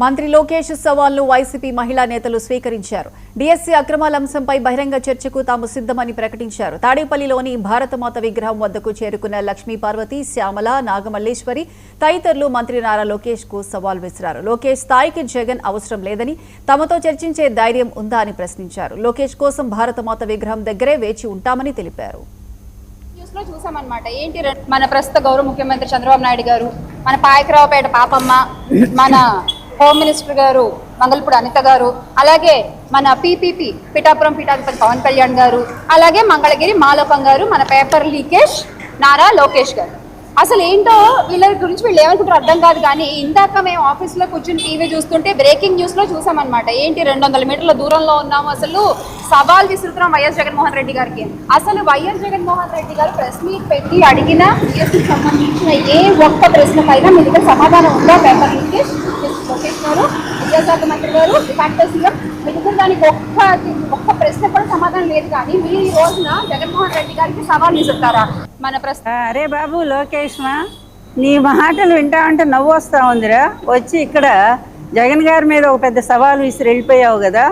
మంత్రి లోకేష్ సవాల్ను వైసీపీ మహిళా నేతలు స్వీకరించారు. డిఎస్సీ అక్రమాల అంశంపై బహిరంగ చర్చకు తాము సిద్ధమని ప్రకటించారు. తాడేపల్లిలోని భారతమాత విగ్రహం వద్దకు చేరుకున్న లక్ష్మీ పార్వతి, శ్యామల, నాగమల్లేశ్వరి తదితరులు మంత్రి నారా లోకేష్ కు సవాల్ విసిరారు. లోకేష్ స్థాయికి జగన్ అవసరం లేదని, తమతో చర్చించే ధైర్యం ఉందా అని ప్రశ్నించారు. లోకేష్ కోసం భారతమాత విగ్రహం దగ్గరే వేచి ఉంటామని తెలిపారు. చూసామన్నమాట. ఏంటి మన ప్రస్తుత గౌరవ ముఖ్యమంత్రి చంద్రబాబు నాయుడు గారు, మన పాయకరావుపేట పాపమ్మ, మన హోమ్ మినిస్టర్ గారు మంగళపూడి అనిత గారు, అలాగే మన పీపీపీ పిఠాపురం పీఠాధిపతి పవన్ కళ్యాణ్ గారు, అలాగే మంగళగిరి మాలోకం గారు, మన పేపర్ లీకేజ్ నారా లోకేష్ గారు. అసలు ఏంటో వీళ్ళ గురించి వీళ్ళు ఏమనుకుంటారు అర్థం కాదు. కానీ ఇందాక మేము ఆఫీస్లో కూర్చుని టీవీ చూస్తుంటే బ్రేకింగ్ న్యూస్లో చూసామన్నమాట. ఏంటి 200 మీటర్ల దూరంలో ఉన్నాము, అసలు సవాల్ విసురుతున్నాం వైఎస్ జగన్మోహన్ రెడ్డి గారికి. అసలు వైఎస్ జగన్మోహన్ రెడ్డి గారు ప్రెస్ మీట్ పెట్టి అడిగిన డిఎస్సీకి సంబంధించిన ఏ ఒక్క ప్రశ్నకైనా మీ దగ్గర సమాధానం ఉందా? పేపర్ లీకేజ్ లోకేష్ గారు, విద్యాశాఖ మంత్రి గారు, డిఫాక్టో సీఎం, మీ దగ్గర దానికి ఒక్క ప్రశ్న కూడా సమాధానం లేదు. కానీ మీరు ఈ రోజున జగన్మోహన్ రెడ్డి గారికి సవాల్ విసురుతారా? మన ప్రశ్న, అరే బాబు లోకేష్ మా, నీ మాటలు వింటా అంటే నవ్వు వస్తూ ఉందిరా. వచ్చి ఇక్కడ జగన్ గారి మీద ఒక పెద్ద సవాల్ విసిరి వెళ్ళిపోయావు కదా.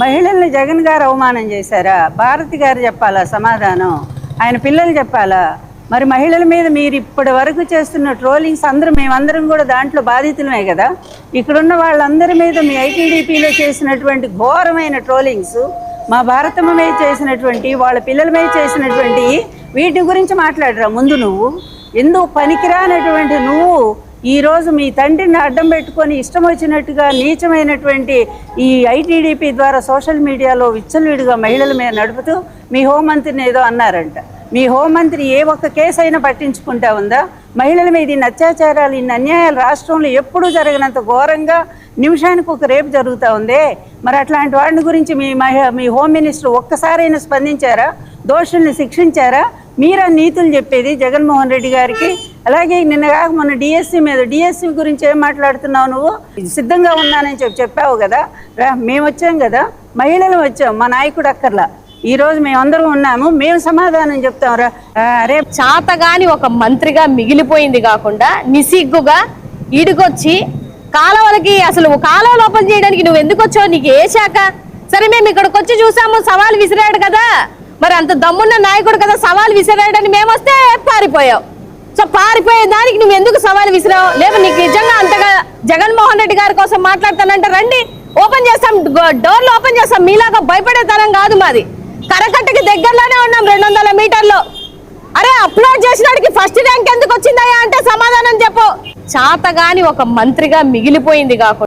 మహిళల్ని జగన్ గారు అవమానం చేశారా? భారతి గారు చెప్పాలా సమాధానం? ఆయన పిల్లలు చెప్పాలా? మరి మహిళల మీద మీరు ఇప్పటి వరకు చేస్తున్న ట్రోలింగ్స్ మేమందరం కూడా దాంట్లో బాధితులమే కదా. ఇక్కడున్న వాళ్ళందరి మీద మీ ఐటీడీపీలో చేసినటువంటి ఘోరమైన ట్రోలింగ్స్, మా భారతమ్మ మీద చేసినటువంటి, వాళ్ళ పిల్లల మీద చేసినటువంటి వీటి గురించి మాట్లాడరా ముందు. నువ్వు ఎందుకు పనికిరానటువంటి నువ్వు ఈరోజు మీ తండ్రిని అడ్డం పెట్టుకొని ఇష్టం వచ్చినట్టుగా నీచమైనటువంటి ఈ ఐటీడీపీ ద్వారా సోషల్ మీడియాలో విచ్చలవిడిగా మహిళల మీద నడుపుతూ మీ హోంమంత్రిని ఏదో అన్నారంట. మీ హోంమంత్రి ఏ ఒక్క కేసు అయినా పట్టించుకుంటా ఉందా? మహిళల మీద ఇన్ని అత్యాచారాలు, ఇన్ని అన్యాయాలు రాష్ట్రంలో ఎప్పుడూ జరగనంత ఘోరంగా నిమిషానికి ఒక రేపు జరుగుతూ ఉందే. మరి అట్లాంటి వాడిని గురించి మీ హోమ్ మినిస్టర్ ఒక్కసారైనా స్పందించారా? దోషుల్ని శిక్షించారా? మీరా నీతులు చెప్పేది జగన్మోహన్ రెడ్డి గారికి? అలాగే నిన్నగాక మొన్న డిఎస్సీ గురించి ఏం మాట్లాడుతున్నావు నువ్వు? సిద్ధంగా ఉన్నానని చెప్పావు కదా. మేము వచ్చాం కదా, మహిళలు వచ్చాం, మా నాయకుడు అక్కర్లా. ఈ రోజు మేమందరం ఉన్నాము, మేము సమాధానం చెప్తాం రా. రేపు చాతగాని ఒక మంత్రిగా మిగిలిపోయింది కాకుండా నిసిగ్గుగా ఈడుకొచ్చి కాలువలకి, అసలు కాలువలు ఓపెన్ చేయడానికి నువ్వు ఎందుకు వచ్చావు? నీకు ఏ శాఖ? సరే మేము ఇక్కడికి వచ్చి చూసాము, సవాల్ విసిరాడు కదా, మరి అంత దమ్మున్న నాయకుడు కదా సవాల్ విసిరాడని మేము వస్తే పారిపోయావు. సో పారిపోయే దానికి నువ్వు ఎందుకు సవాల్ విసిరావు? లేదు నీకు నిజంగా అంతగా జగన్మోహన్ రెడ్డి గారి కోసం మాట్లాడతానంటే రండి, ఓపెన్ చేస్తాం, డోర్లు ఓపెన్ చేస్తాం. మీలాగా భయపడే తరం కాదు మాది. కరకట్టకి దగ్గరలోనే ఉన్నాం, 200 మీటర్లో. అరే అప్లోడ్ చేసినాడికి ఫస్ట్ ర్యాంక్ ఎందుకు వచ్చిందయ్యా అంటే సమాధానం చెప్పు. చాతగాని ఒక మంత్రిగా మిగిలిపోయింది కాకుండా